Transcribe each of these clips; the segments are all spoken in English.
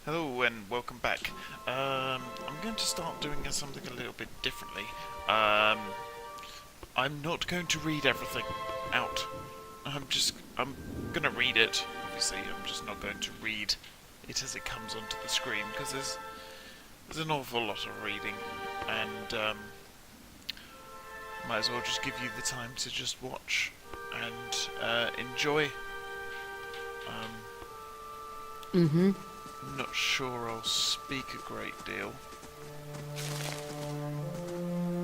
Hello and welcome back. I'm going to start doing something a little bit differently. I'm not going to read everything out. I'm gonna read it. Obviously, I'm just not going to read it as it comes onto the screen because there's an awful lot of reading, and might as well just give you the time to just watch and enjoy. Mm-hmm. I'm not sure I'll speak a great deal.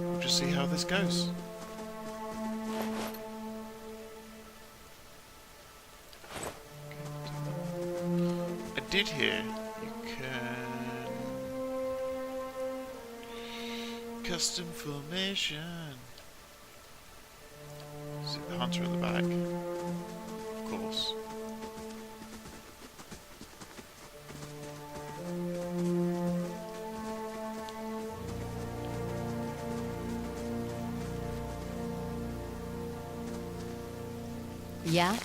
We'll just see how this goes. I did hear you can custom formation. See the hunter at the back, of course. Yeah?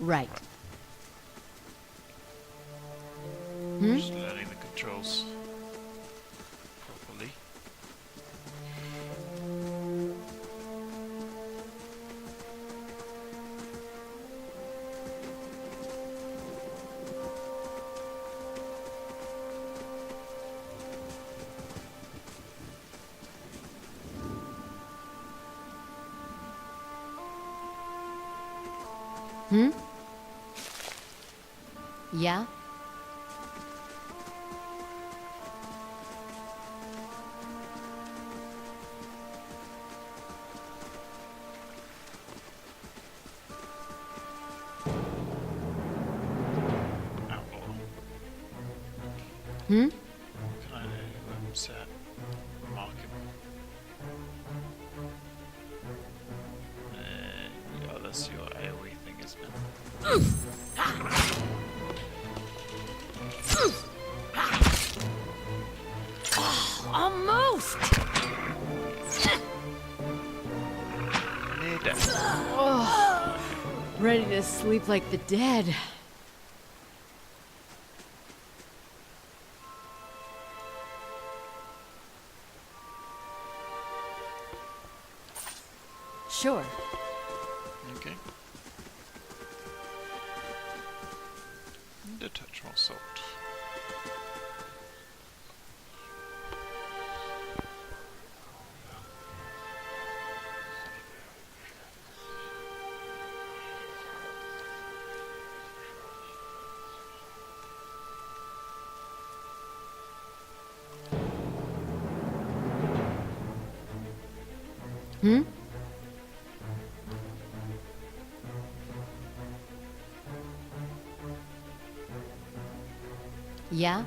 Right. Just learning the controls properly. Yeah? Outlaw. Hmm? Can I set mark him? Yeah, that's your AoE thing, isn't it? Almost! Near death. Oh, ready to sleep like the dead. Sure. Okay. And a touch more salt. Hmm? Yeah?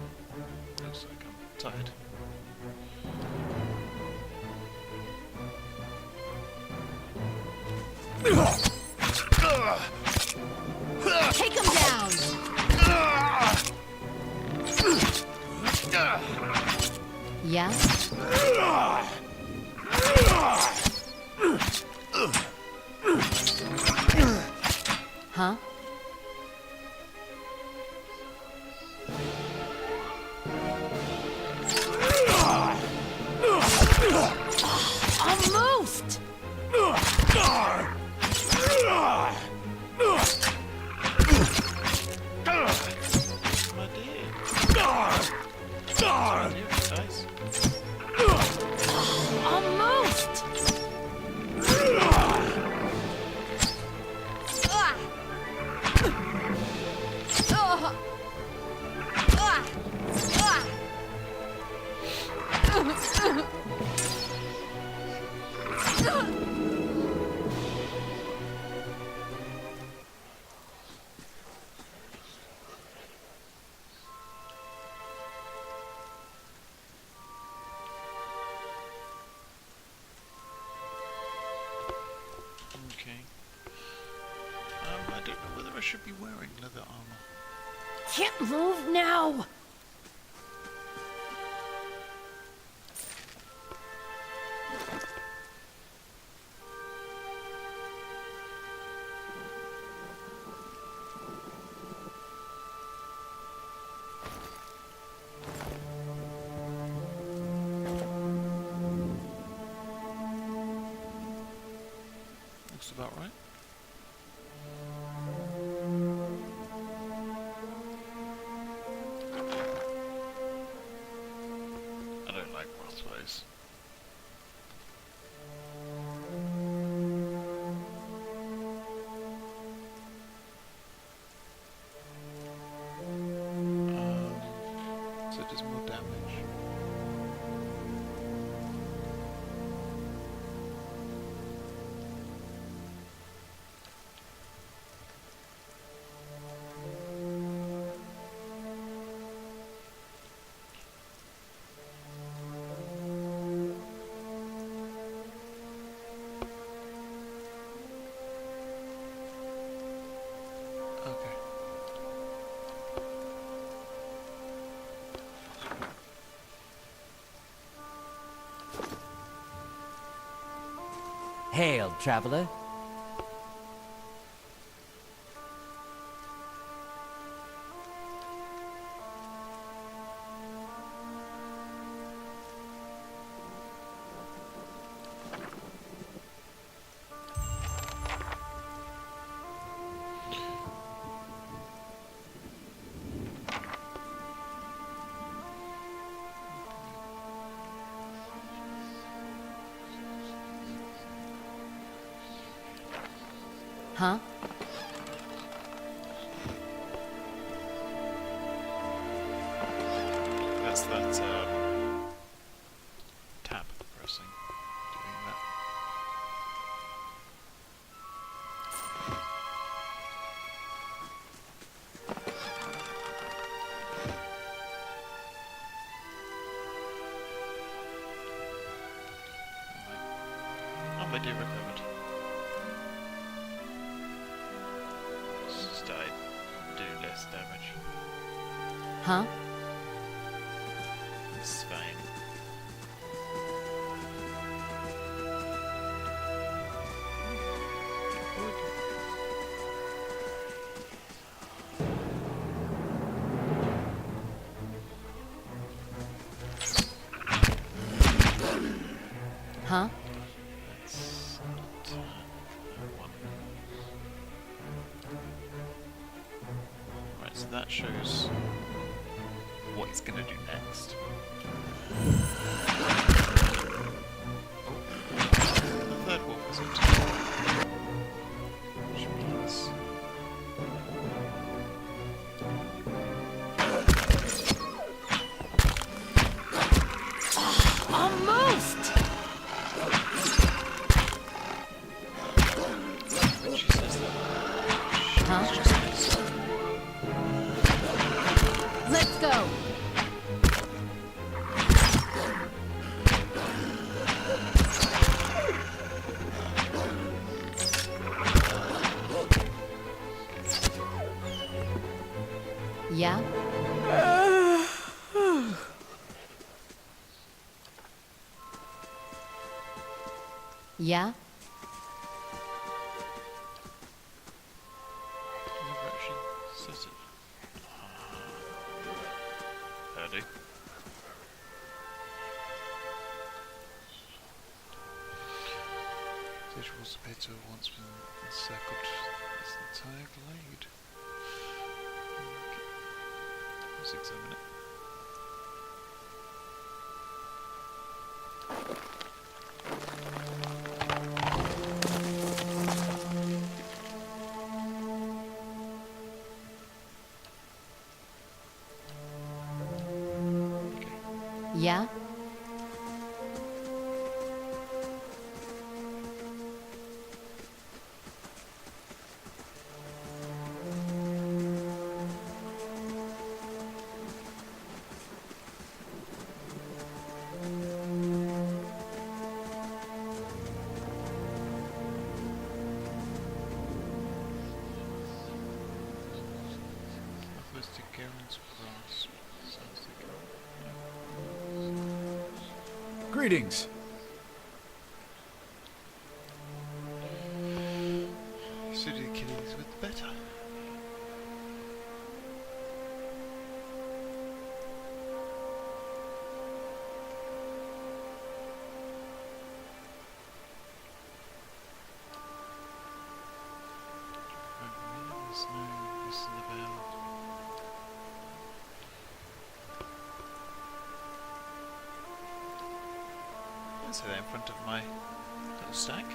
Looks like I'm tired. Take him down! Yeah? Huh? Almost! My dear. Nice. Almost! Okay. I don't know whether I should be wearing leather armor. Can't move now! about right. I don't like pathways. So it does more damage. Okay. Hail, traveler. Huh? That's that tab pressing doing that. Oh, my dear recovered. It's just I do less damage. Huh? It's fine. Huh? That's not that one. Right, so that shows what he's gonna do next. The third one wasn't. Which means Almost! when she says that, Huh? it's just this. Let's go! Yeah? Yeah? Never actually says it. Purdy. Visuals appear to have once been encircled this entire glade. Let's examine it. Yeah? Offers to Garen's grasp. Sounds like Greetings. sooner the killings with the better. There's no this in the vale. Let's say that in front of my little stack.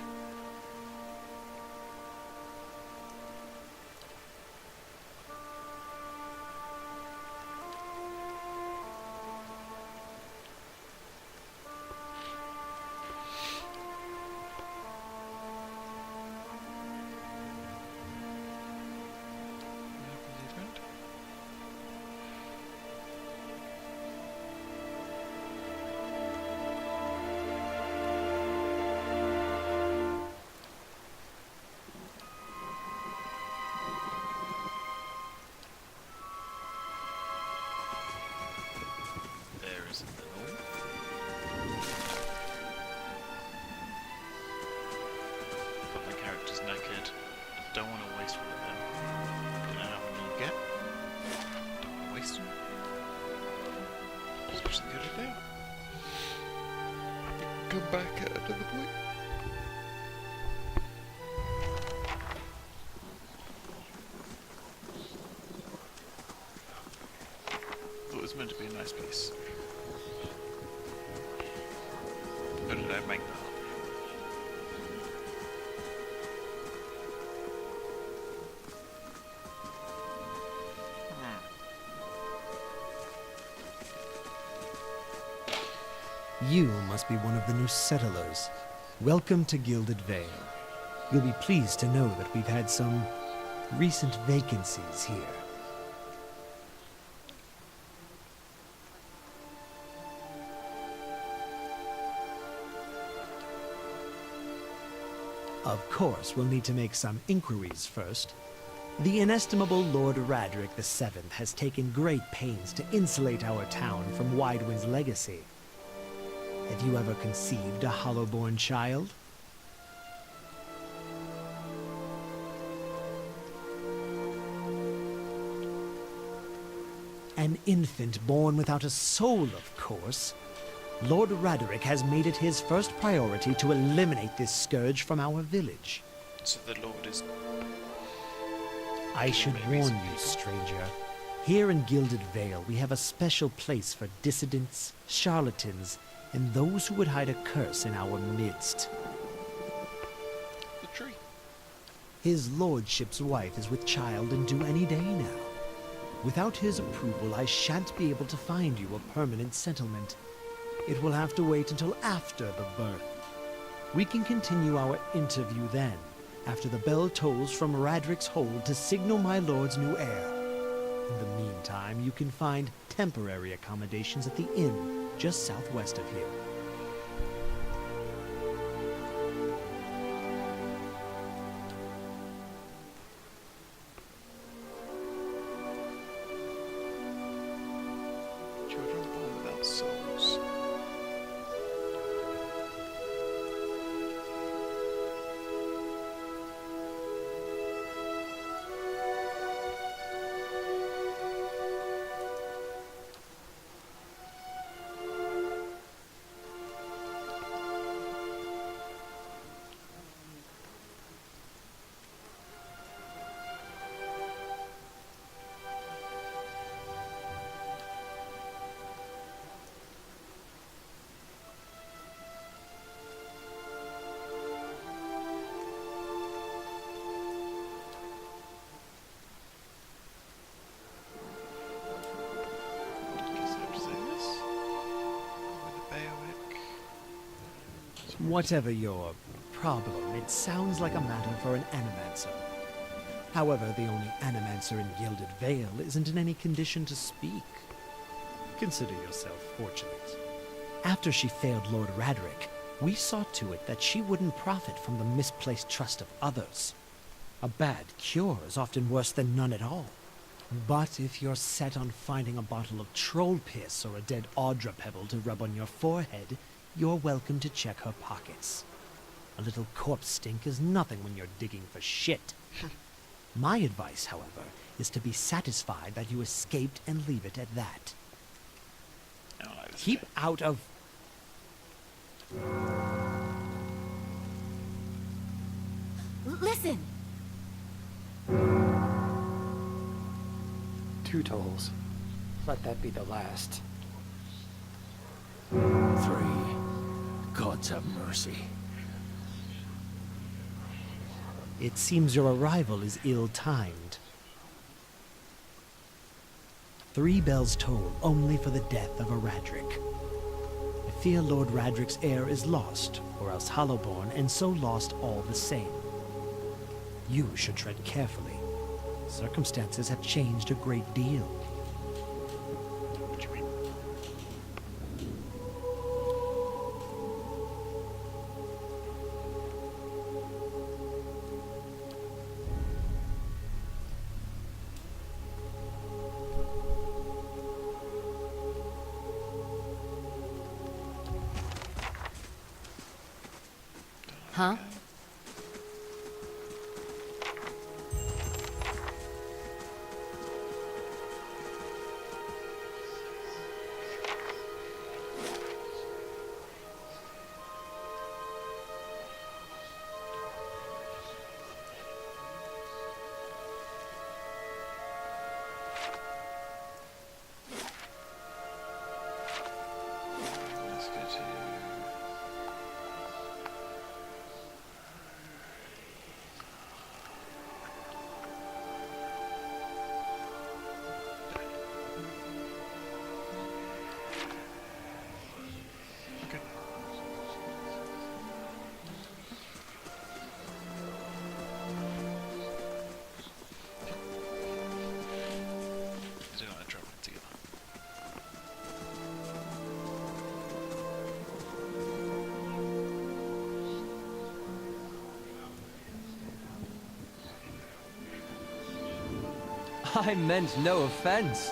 Don't want to waste one of them. Don't know how many you get. Don't want to waste them. Especially the other day. Come back at another point. Thought it was meant to be a nice place. How did I make that? You must be one of the new settlers. Welcome to Guilded Vale. You'll be pleased to know that we've had some recent vacancies here. Of course, we'll need to make some inquiries first. The inestimable Lord Radric VII has taken great pains to insulate our town from Widewind's legacy. Have you ever conceived a hollow-born child? An infant born without a soul, of course. Lord Radric has made it his first priority to eliminate this scourge from our village. So the Lord is... I should warn you, stranger. Here in Guilded Vale, we have a special place for dissidents, charlatans, and those who would hide a curse in our midst. The tree. His lordship's wife is with child and due any day now. Without his approval, I shan't be able to find you a permanent settlement. It will have to wait until after the birth. We can continue our interview then, after the bell tolls from Radric's hold to signal my lord's new heir. In the meantime, you can find temporary accommodations at the inn just southwest of here. Children born without souls. Whatever your problem, it sounds like a matter for an animancer. However, the only animancer in Guilded Vale isn't in any condition to speak. Consider yourself fortunate. After she failed Lord Radric, we saw to it that she wouldn't profit from the misplaced trust of others. A bad cure is often worse than none at all. But if you're set on finding a bottle of troll piss or a dead Audra pebble to rub on your forehead, you're welcome to check her pockets. A little corpse stink is nothing when you're digging for shit. My advice, however, is to be satisfied that you escaped and leave it at that. Keep out of... Listen! 2 tolls. Let that be the last. 3. Gods have mercy. It seems your arrival is ill-timed. 3 bells toll only for the death of a Radric. I fear Lord Radric's heir is lost, or else Hollowborn, and so lost all the same. You should tread carefully. Circumstances have changed a great deal. What do you mean? Huh? Let's go to... Okay. Do you want to travel together? I meant no offense.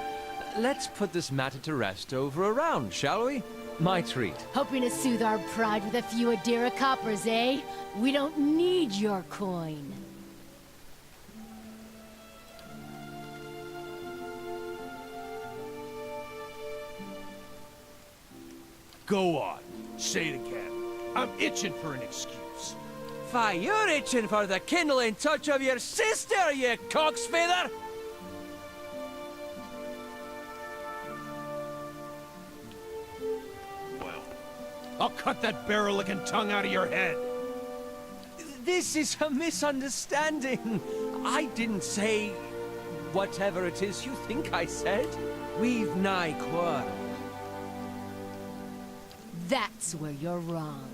Let's put this matter to rest over a round, shall we? My treat. Hoping to soothe our pride with a few Adira coppers, eh? We don't need your coin. Go on. Say it again. I'm itching for an excuse. Why, you're itching for the kindling touch of your sister, you cock's feather! Well, I'll cut that barrel-licking tongue out of your head. This is a misunderstanding. I didn't say whatever it is you think I said. We've nigh quarrel. That's where you're wrong.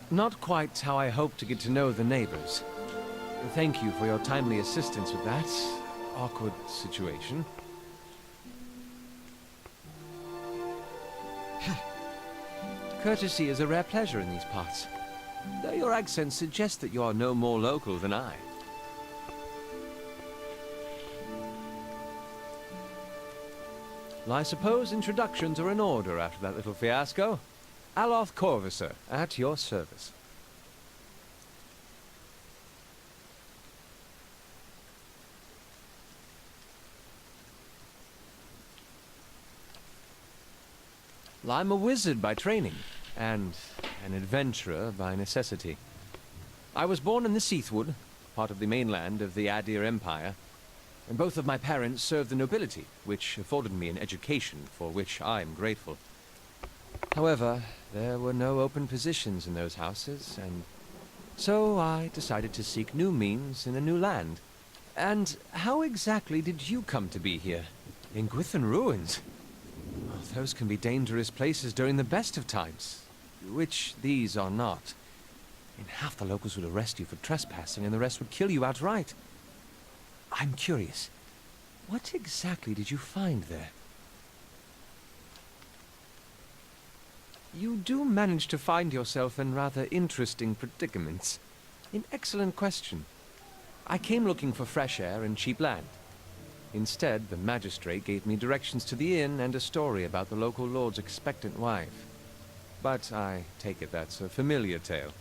Not quite how I hoped to get to know the neighbors. Thank you for your timely assistance with that awkward situation. Courtesy is a rare pleasure in these parts, though your accent suggests that you are no more local than I. Well, I suppose introductions are in order after that little fiasco. Aloth Corvisor, at your service. Well, I'm a wizard by training, and an adventurer by necessity. I was born in the Seathwood, part of the mainland of the Adir Empire, and both of my parents served the nobility, which afforded me an education for which I am grateful. However, there were no open positions in those houses, and so I decided to seek new means in a new land. And how exactly did you come to be here? In Gwithan ruins? Well, those can be dangerous places during the best of times, which these are not. And half the locals would arrest you for trespassing, and the rest would kill you outright. I'm curious, what exactly did you find there? You do manage to find yourself in rather interesting predicaments. An excellent question. I came looking for fresh air and cheap land. Instead, the magistrate gave me directions to the inn and a story about the local lord's expectant wife. But I take it that's a familiar tale.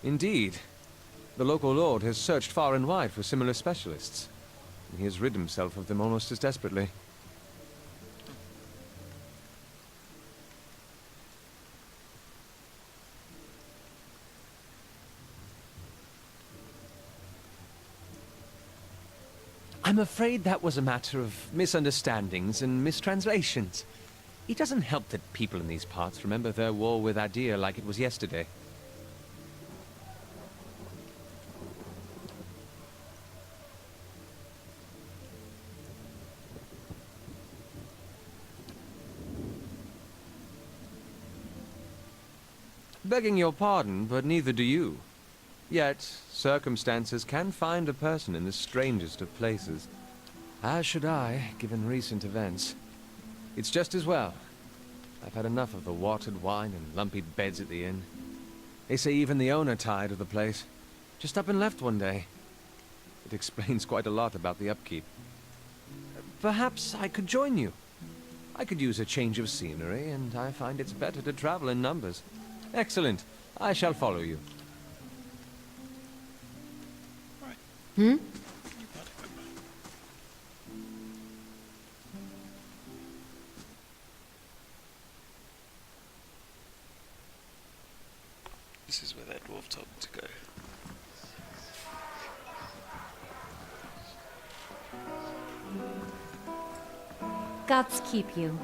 Indeed. The local lord has searched far and wide for similar specialists. He has rid himself of them almost as desperately. I'm afraid that was a matter of misunderstandings and mistranslations. It doesn't help that people in these parts remember their war with Adir like it was yesterday. Begging your pardon, but neither do you. Yet, circumstances can find a person in the strangest of places. As should I, given recent events. It's just as well. I've had enough of the watered wine and lumpy beds at the inn. They say even the owner tired of the place. Just up and left one day. It explains quite a lot about the upkeep. Perhaps I could join you. I could use a change of scenery, and I find it's better to travel in numbers. Excellent. I shall follow you. Hmm? You party member. This is where that dwarf told me to go. Gods keep you.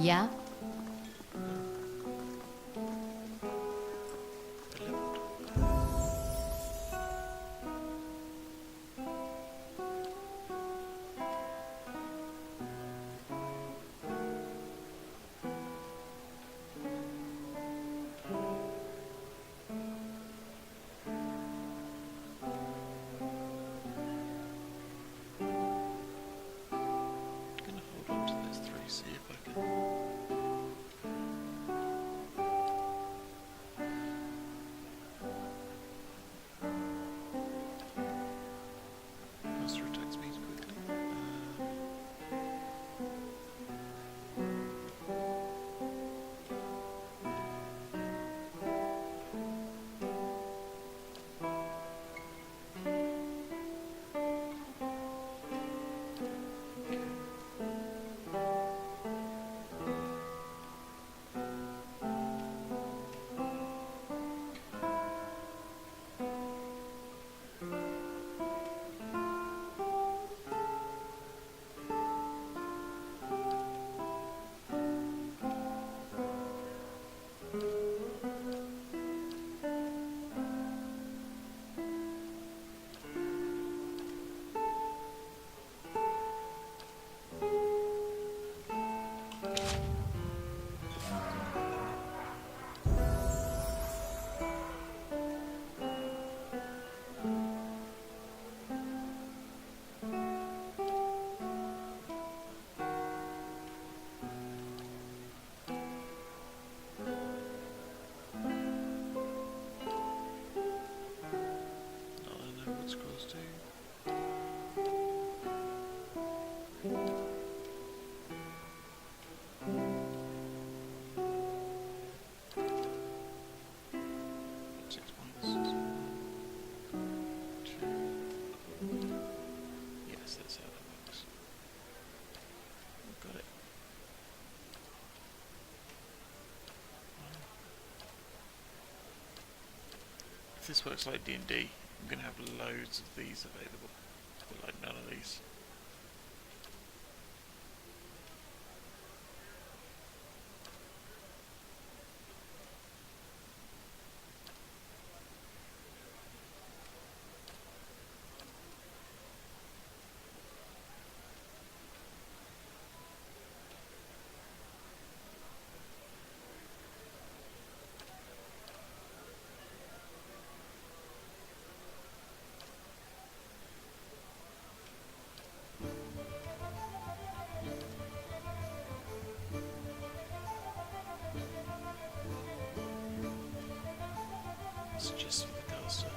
Yeah? Gonna hold on to those three, see if I can. Master attack speed quickly. If this works like D&D, I'm going to have loads of these available, but like none of these. It's just for the caster.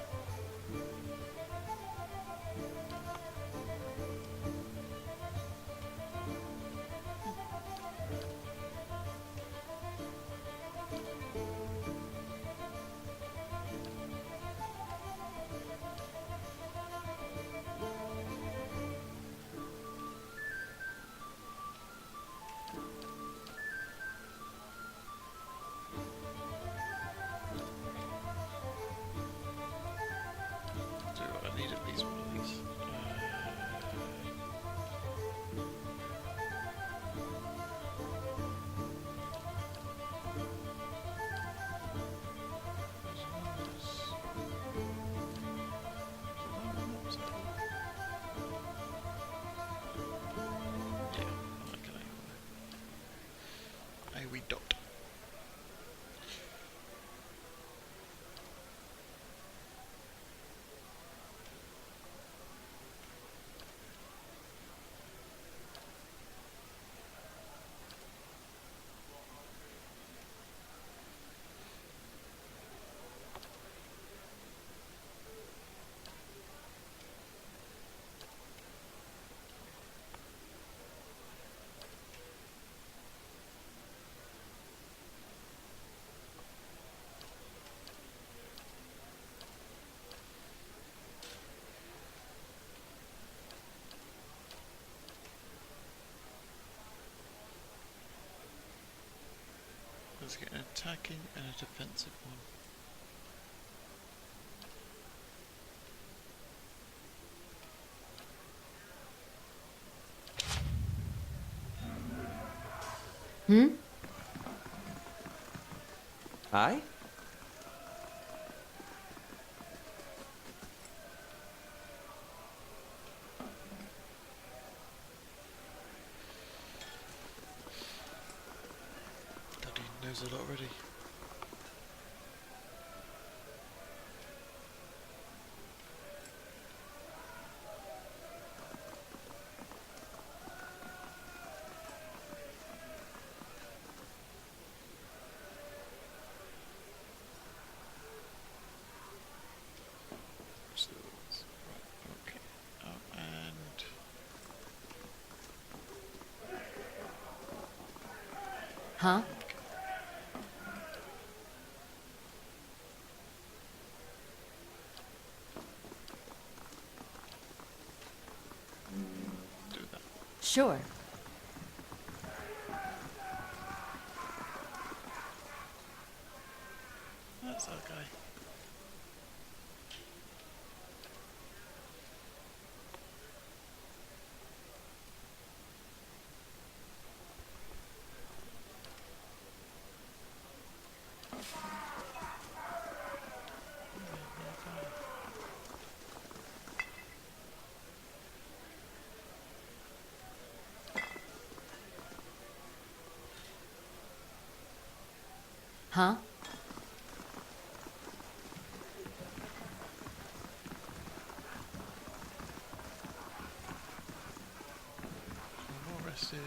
I need at least one of these. Yeah, I like it anyway. A wee dot. Let's get an attacking and a defensive one. Aye? Daddy knows a lot already. So, right, okay. And Huh? do that. Sure. That's that guy. Huh? I'm all rested.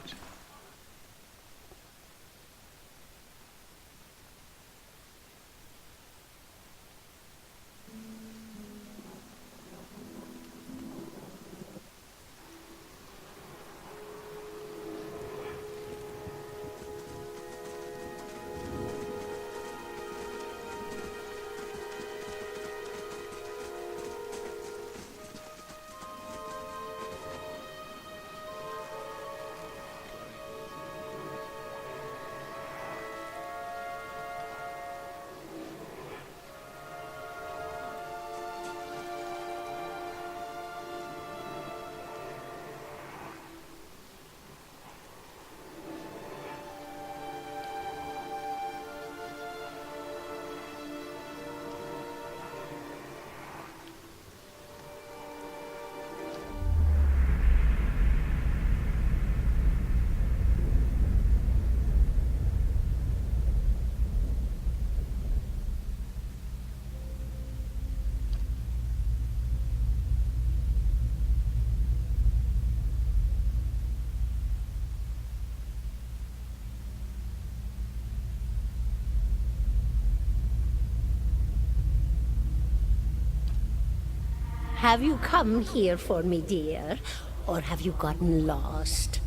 Have you come here for me, dear? Or have you gotten lost?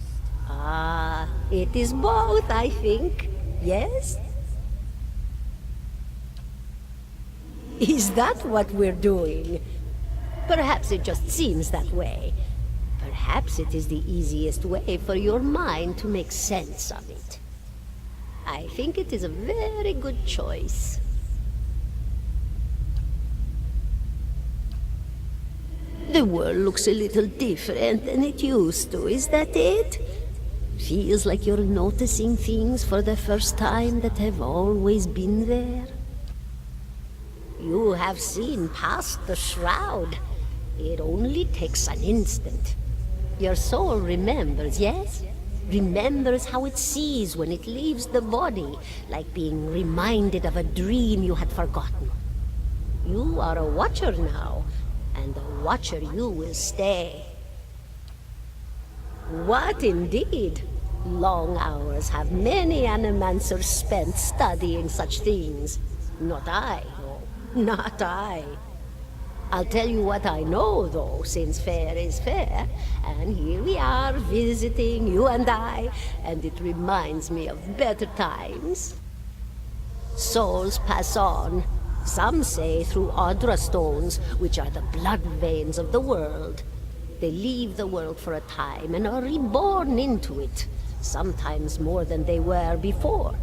Ah, it is both, I think. Yes? Is that what we're doing? Perhaps it just seems that way. Perhaps it is the easiest way for your mind to make sense of it. I think it is a very good choice. The world looks a little different than it used to, is that it? Feels like you're noticing things for the first time that have always been there. You have seen past the shroud. It only takes an instant. Your soul remembers, yes? Remembers how it sees when it leaves the body, like being reminded of a dream you had forgotten. You are a watcher now, and a watcher you will stay. What indeed? Long hours have many animancers spent studying such things. Not I, no, not I. I'll tell you what I know, though, since fair is fair, and here we are visiting, you and I, and it reminds me of better times. Souls pass on, some say through Audra stones, which are the blood veins of the world. They leave the world for a time and are reborn into it, sometimes more than they were before,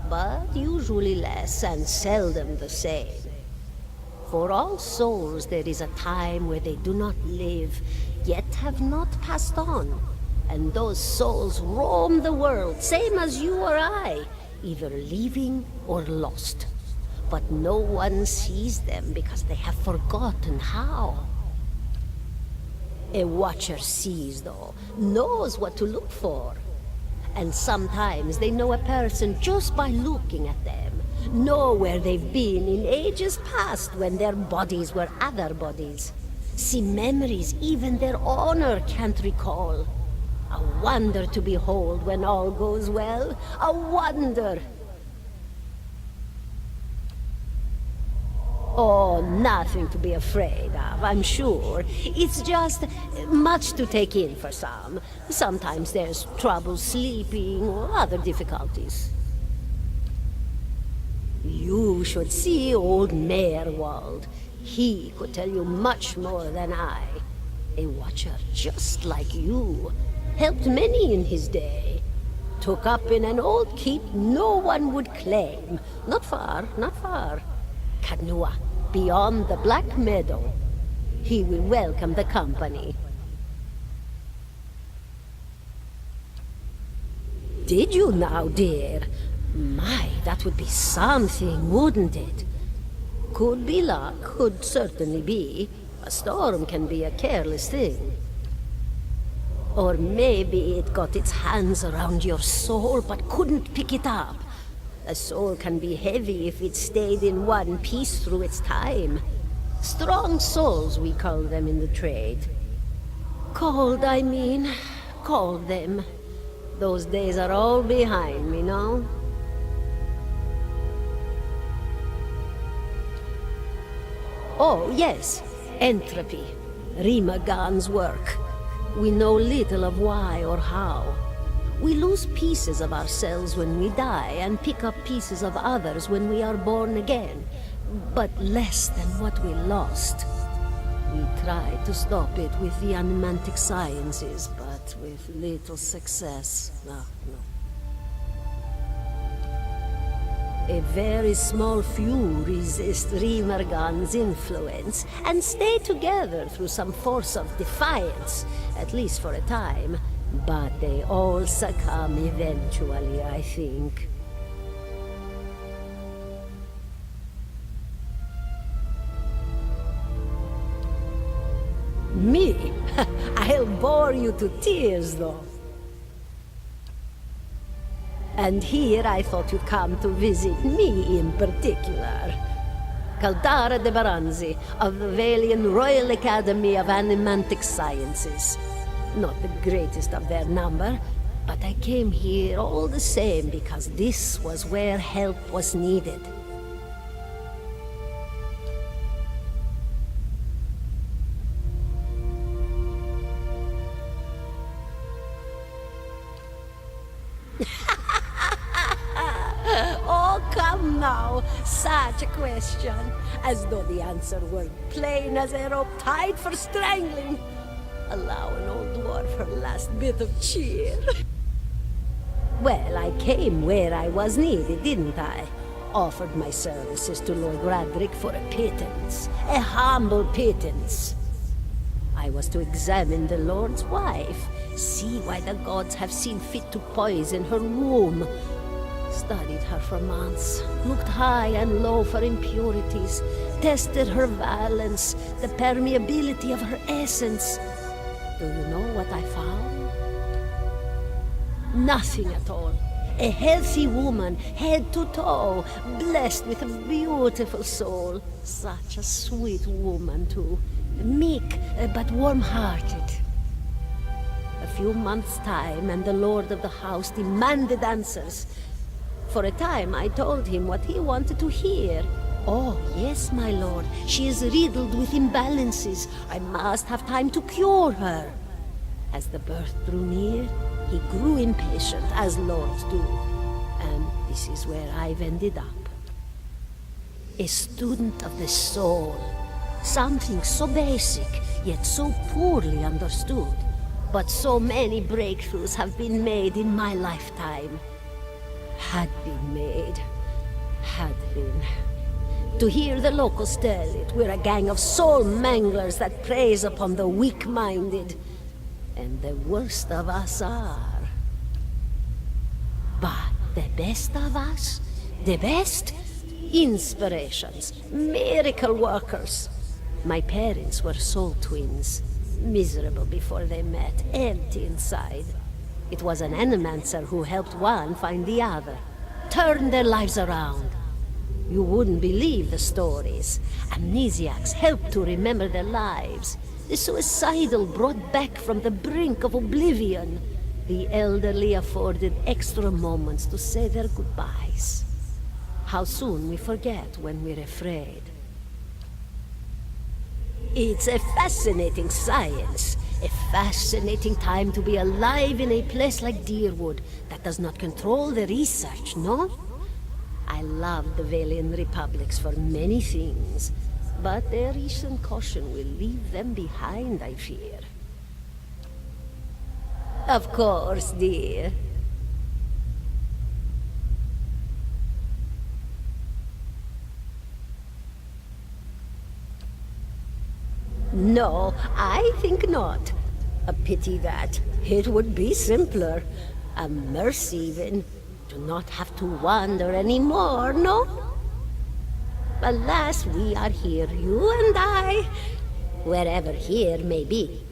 but usually less and seldom the same. For all souls there is a time where they do not live, yet have not passed on. And those souls roam the world, same as you or I, either leaving or lost. But no one sees them because they have forgotten how. A watcher sees, though, knows what to look for. And sometimes they know a person just by looking at them. Know where they've been in ages past when their bodies were other bodies. See memories even their owner can't recall. A wonder to behold when all goes well. A wonder! Oh, nothing to be afraid of, I'm sure. It's just much to take in for some. Sometimes there's trouble sleeping or other difficulties. You should see old Meerwald. He could tell you much more than I. A watcher just like you. Helped many in his day. Took up in an old keep no one would claim. Not far, not far. Kadnua, beyond the Black Meadow. He will welcome the company. Did you now, dear? My, that would be something, wouldn't it? Could be luck, could certainly be. A storm can be a careless thing. Or maybe it got its hands around your soul but couldn't pick it up. A soul can be heavy if it stayed in one piece through its time. Strong souls, we call them in the trade. Cold, I mean. Called them. Those days are all behind me, no? Oh, yes. Entropy. Rimagan's work. We know little of why or how. We lose pieces of ourselves when we die, and pick up pieces of others when we are born again. But less than what we lost. We tried to stop it with the animantic sciences, but with little success. No. A very small few resist Rimergan's influence and stay together through some force of defiance, at least for a time. But they all succumb eventually, I think. Me? I'll bore you to tears, though. And here I thought you'd come to visit me in particular. Caldara de Baranzi, of the Valian Royal Academy of Animantic Sciences. Not the greatest of their number, but I came here all the same because this was where help was needed. now, such a question. As though the answer were plain as a rope tied for strangling. Allow an old dwarf her last bit of cheer. Well, I came where I was needed, didn't I? Offered my services to Lord Radric for a pittance. A humble pittance. I was to examine the Lord's wife, see why the gods have seen fit to poison her womb. Studied her for months, looked high and low for impurities, tested her valence, the permeability of her essence. Do you know what I found? Nothing at all. A healthy woman, head to toe, blessed with a beautiful soul. Such a sweet woman, too. Meek, but warm-hearted. A few months' time, and the lord of the house demanded answers. For a time, I told him what he wanted to hear. Oh, yes, my lord. She is riddled with imbalances. I must have time to cure her. As the birth drew near, he grew impatient, as lords do. And this is where I've ended up. A student of the soul. Something so basic, yet so poorly understood. But so many breakthroughs have been made in my lifetime. Had been made. Had been. To hear the locals tell it, we're a gang of soul manglers that preys upon the weak-minded. And the worst of us are. But the best of us? The best? Inspirations. Miracle workers. My parents were soul twins. Miserable before they met, empty inside. It was an animancer who helped one find the other. Turned their lives around. You wouldn't believe the stories. Amnesiacs helped to remember their lives. The suicidal brought back from the brink of oblivion. The elderly afforded extra moments to say their goodbyes. How soon we forget when we're afraid. It's a fascinating science. A fascinating time to be alive in a place like Deerwood that does not control the research, no? I love the Valian Republics for many things, but their recent caution will leave them behind, I fear. Of course, dear. No, I think not. A pity that. It would be simpler. A mercy, even. To not have to wander anymore, no? Alas, we are here, you and I. Wherever here may be.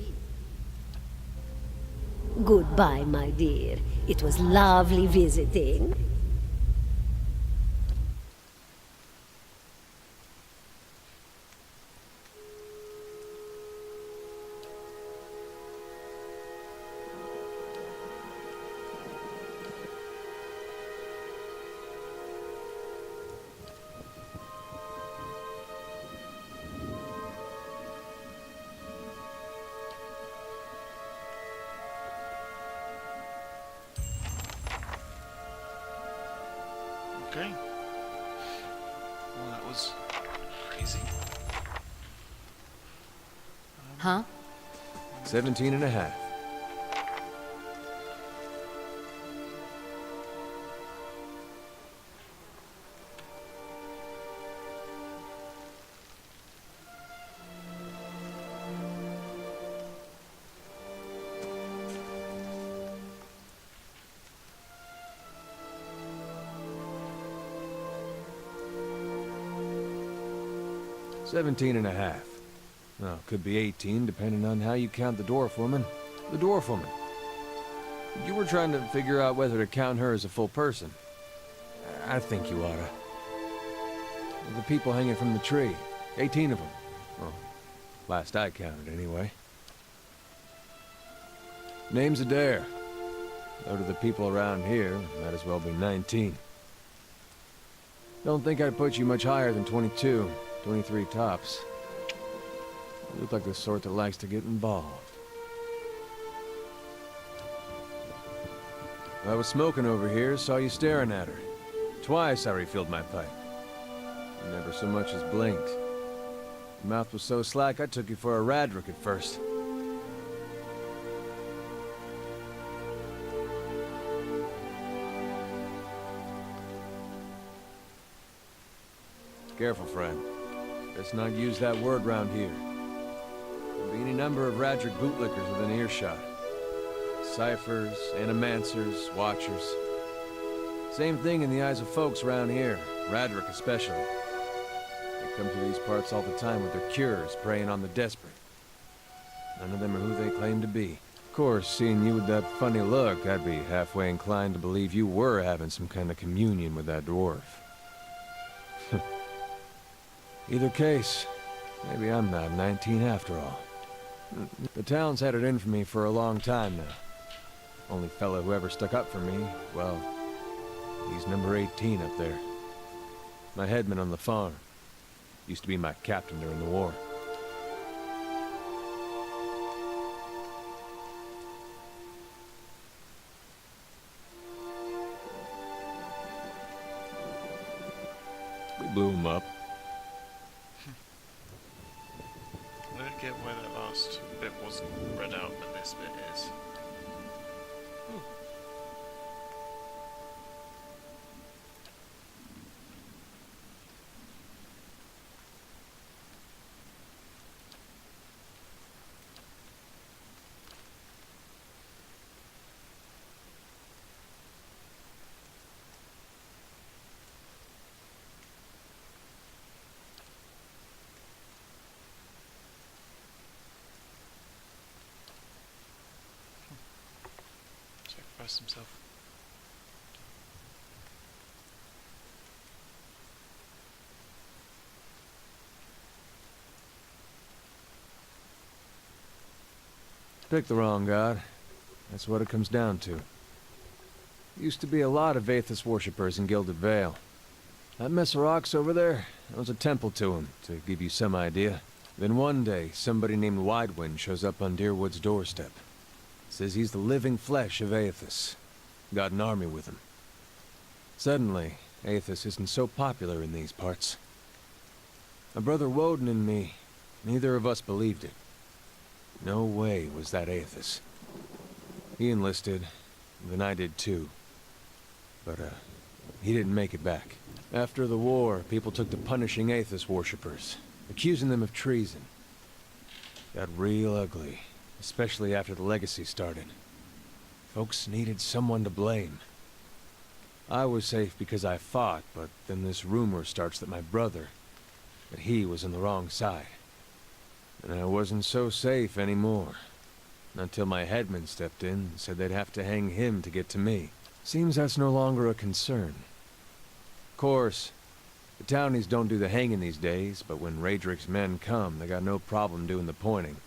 Goodbye, my dear. It was lovely visiting. Okay. Well, that was crazy. Huh? 17 and a half. $17 and a half. Well, could be 18, depending on how you count the dwarf woman. The dwarf woman. You were trying to figure out whether to count her as a full person. I think you oughta. The people hanging from the tree. 18 of them. Well, last I counted, anyway. Name's Adair. Though to the people around here, might as well be 19. Don't think I'd put you much higher than 22. 23 tops. You look like the sort that likes to get involved. I was smoking over here, saw you staring at her. Twice I refilled my pipe. You never so much as blinked. Your mouth was so slack I took you for a Radric at first. Careful, friend. Let's not use that word round here. There'll be any number of Radric bootlickers within earshot. Ciphers, animancers, watchers. Same thing in the eyes of folks around here, Radric especially. They come to these parts all the time with their cures, preying on the desperate. None of them are who they claim to be. Of course, seeing you with that funny look, I'd be halfway inclined to believe you were having some kind of communion with that dwarf. Either case, maybe I'm not 19 after all. The town's had it in for me for a long time now. Only fellow who ever stuck up for me, well, he's number 18 up there. My headman on the farm. Used to be my captain during the war. We blew him up. I don't get why that last bit wasn't read out, but this bit is. Ooh. Sacrifice himself. Picked the wrong god. That's what it comes down to. Used to be a lot of Aethys worshippers in Guilded Vale. That mess of rocks over there, that was a temple to him, to give you some idea. Then one day, somebody named Widewind shows up on Deerwood's doorstep. Says he's the living flesh of Aethys. Got an army with him. Suddenly, Aethys isn't so popular in these parts. My brother Woden and me, neither of us believed it. No way was that Aethys. He enlisted, then I did too. But, he didn't make it back. After the war, people took to punishing Aethys worshippers, accusing them of treason. Got real ugly, especially after the legacy started. Folks needed someone to blame. I was safe because I fought, but then this rumor starts that my brother, that he was on the wrong side. And I wasn't so safe anymore. Until my headman stepped in and said they'd have to hang him to get to me. Seems that's no longer a concern. Of course, the townies don't do the hanging these days, but when Radric's men come, they got no problem doing the pointing.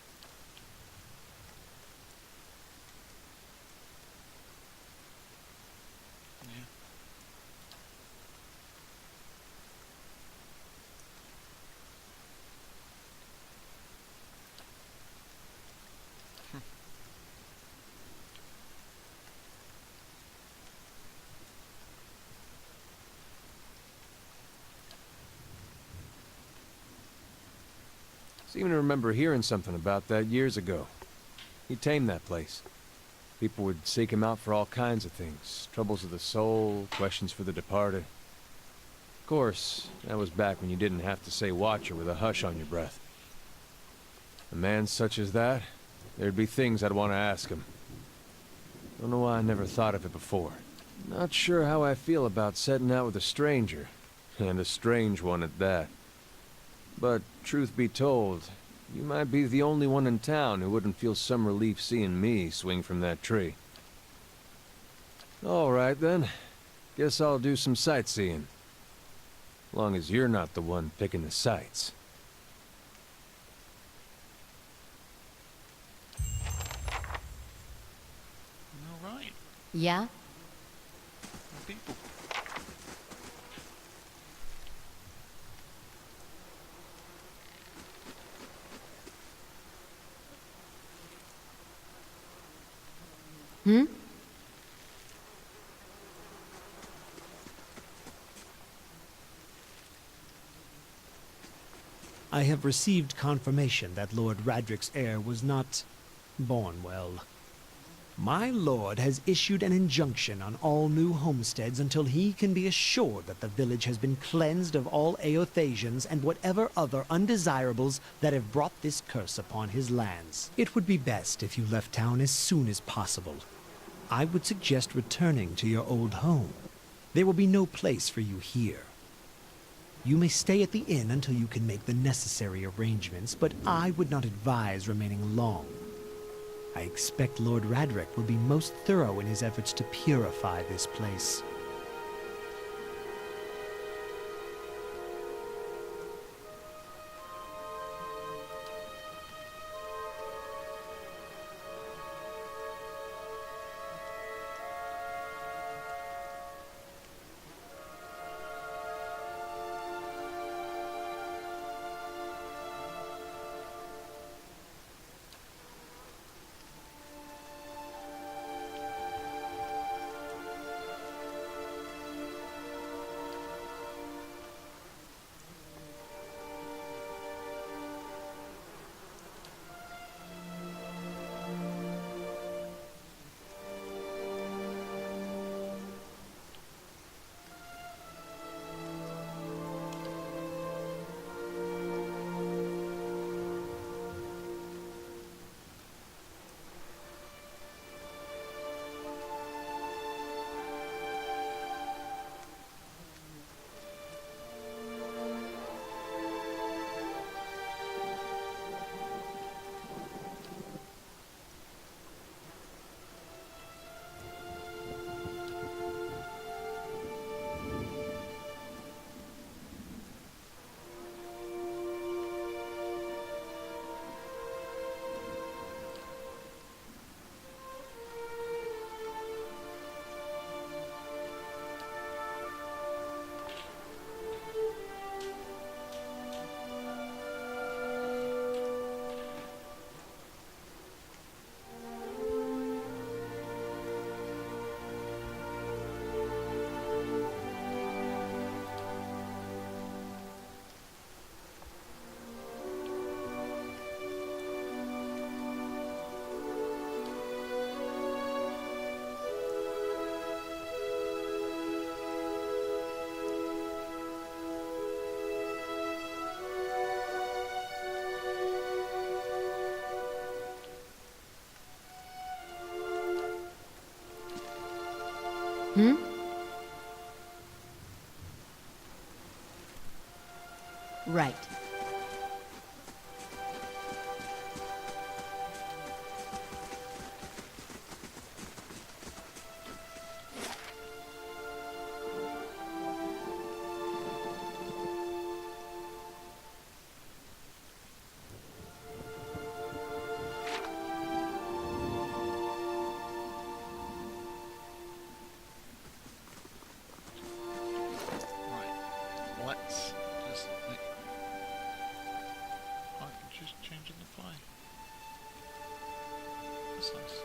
Seem to remember hearing something about that years ago. He tamed that place. People would seek him out for all kinds of things. Troubles of the soul, questions for the departed. Of course, that was back when you didn't have to say Watcher with a hush on your breath. A man such as that, there'd be things I'd want to ask him. Don't know why I never thought of it before. Not sure how I feel about setting out with a stranger. And a strange one at that. But, truth be told, you might be the only one in town who wouldn't feel some relief seeing me swing from that tree. All right, then. Guess I'll do some sightseeing. Long as you're not the one picking the sights. All right. Yeah? People. I have received confirmation that Lord Radric's heir was not born well. My lord has issued an injunction on all new homesteads until he can be assured that the village has been cleansed of all Eothasians and whatever other undesirables that have brought this curse upon his lands. It would be best if you left town as soon as possible. I would suggest returning to your old home. There will be no place for you here. You may stay at the inn until you can make the necessary arrangements, but I would not advise remaining long. I expect Lord Radric will be most thorough in his efforts to purify this place. Hmm? Right. Right. Let's just... I can just change on the fly. That's nice.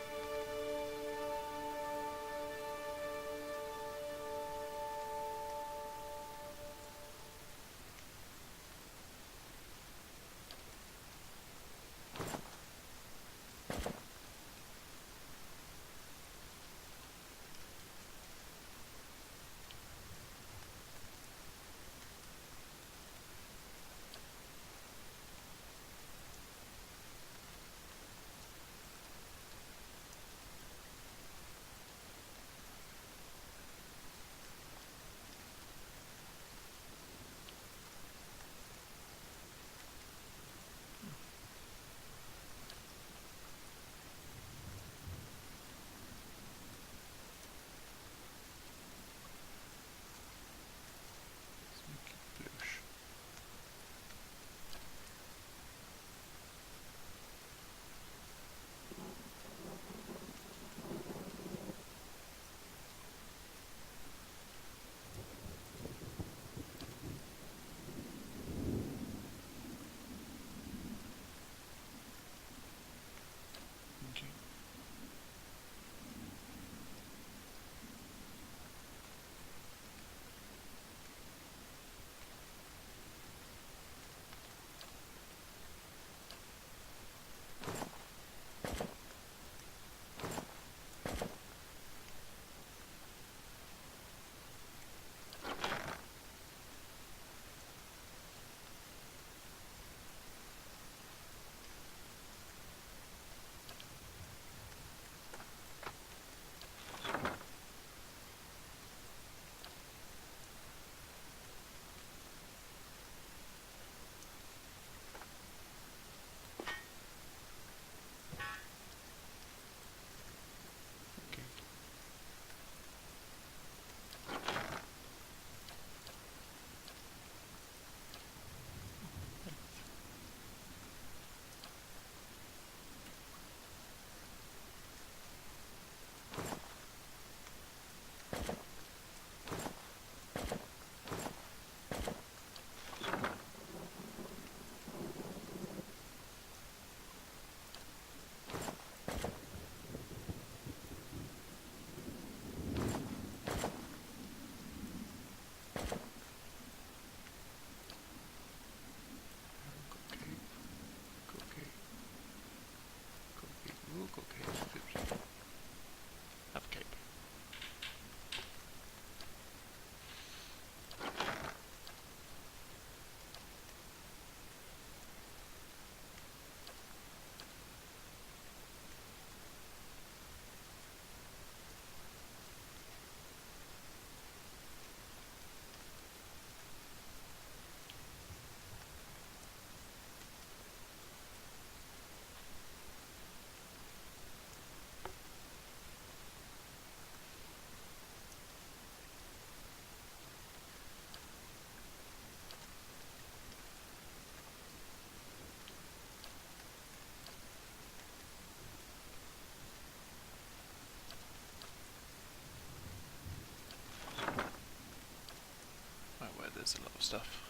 stuff.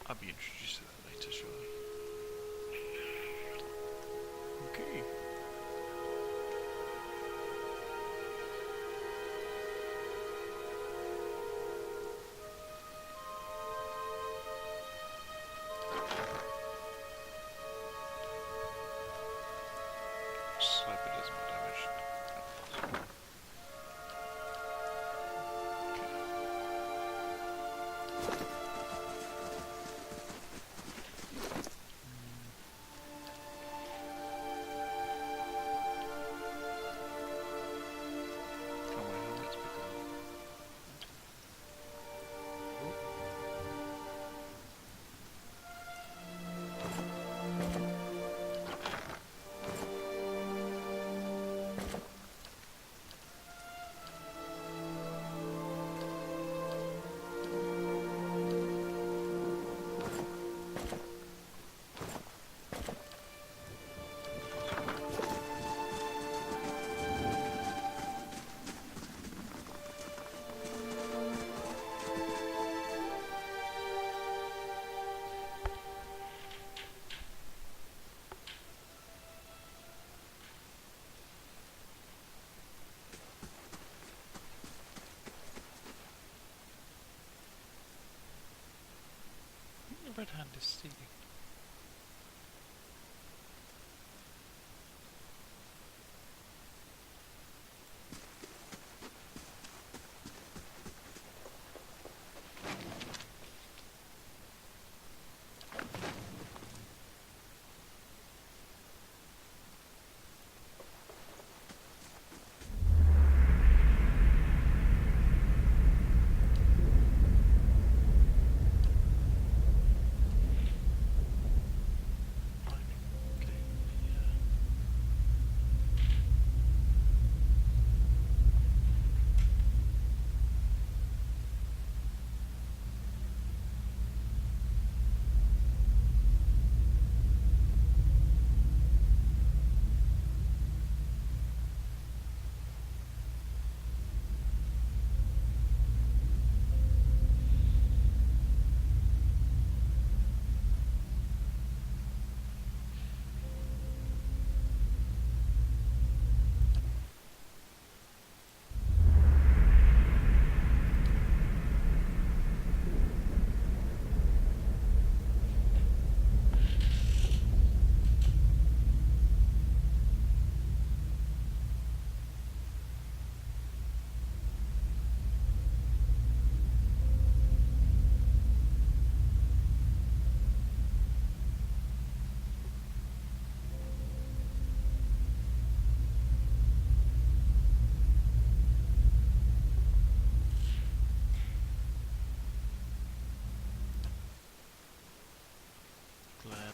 I'll be introduced to that later, surely. Okay. Sniper does more damage. Red hand is stealing.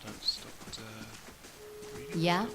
I've stopped reading. Yeah?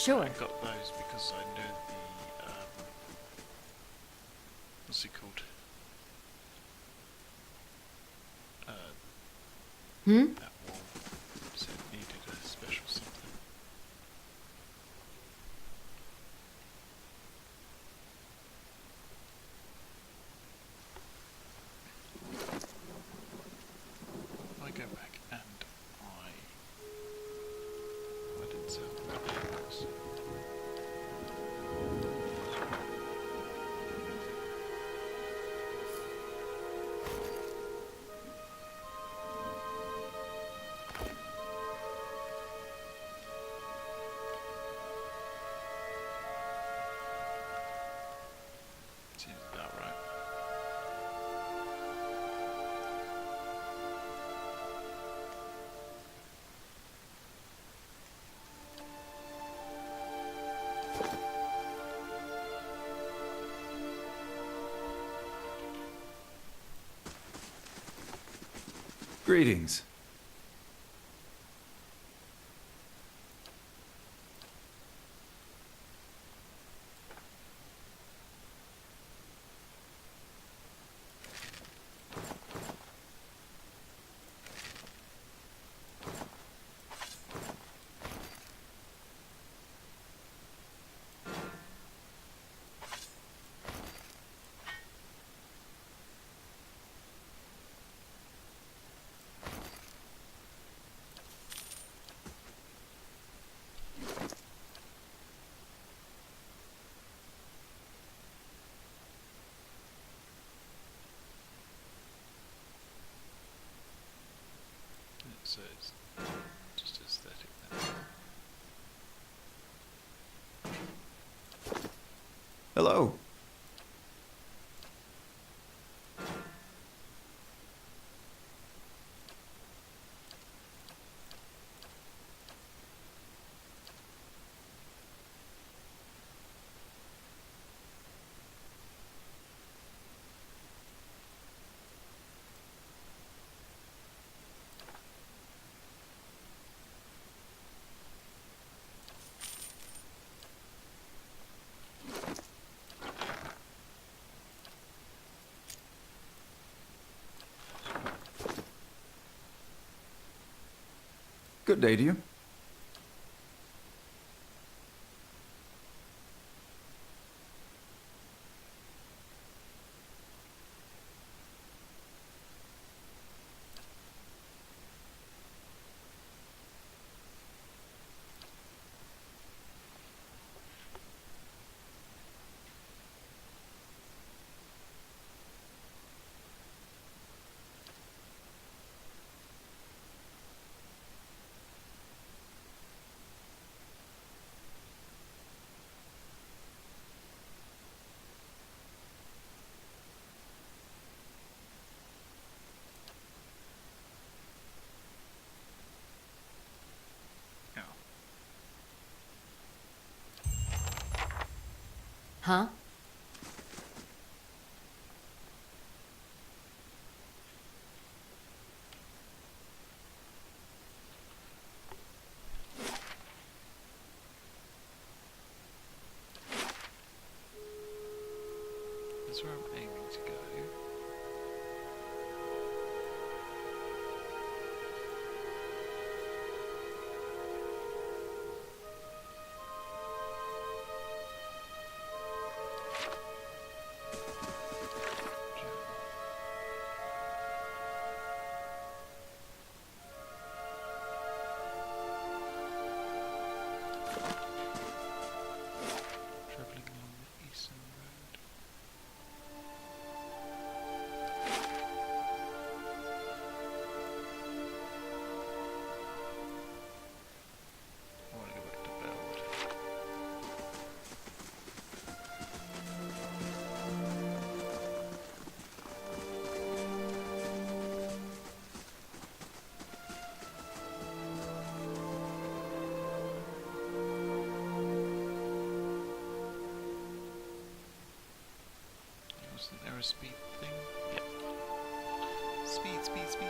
Sure. I got those because I know the, what's it called? That wall. So it needed a special something. I go back and I didn't sell the seems about right. Greetings. So it's just aesthetic then. Hello. Good day to you. Yeah. Huh? That's where I'm aiming to go. Travelling along the eastern road. I want to go back to Bellwood. Wasn't there a speed thing? Yep. Speed, speed, speed.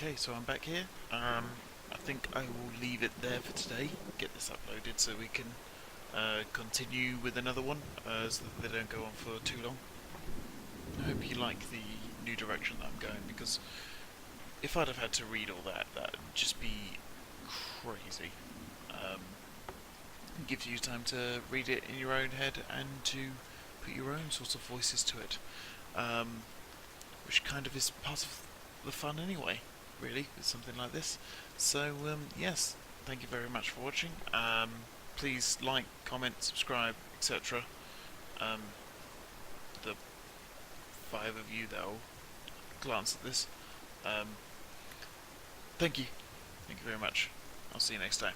Okay, so I'm back here. I think I will leave it there for today. Get this uploaded so we can continue with another one, so that they don't go on for too long. I hope you like the new direction that I'm going, because if I'd have had to read all that, that would just be crazy. It gives you time to read it in your own head and to put your own sorts of voices to it, which kind of is part of the fun anyway, really, with something like this. So, yes, thank you very much for watching. Please like, comment, subscribe, etc. The 5 of you that will glance at this. Thank you. Thank you very much. I'll see you next time.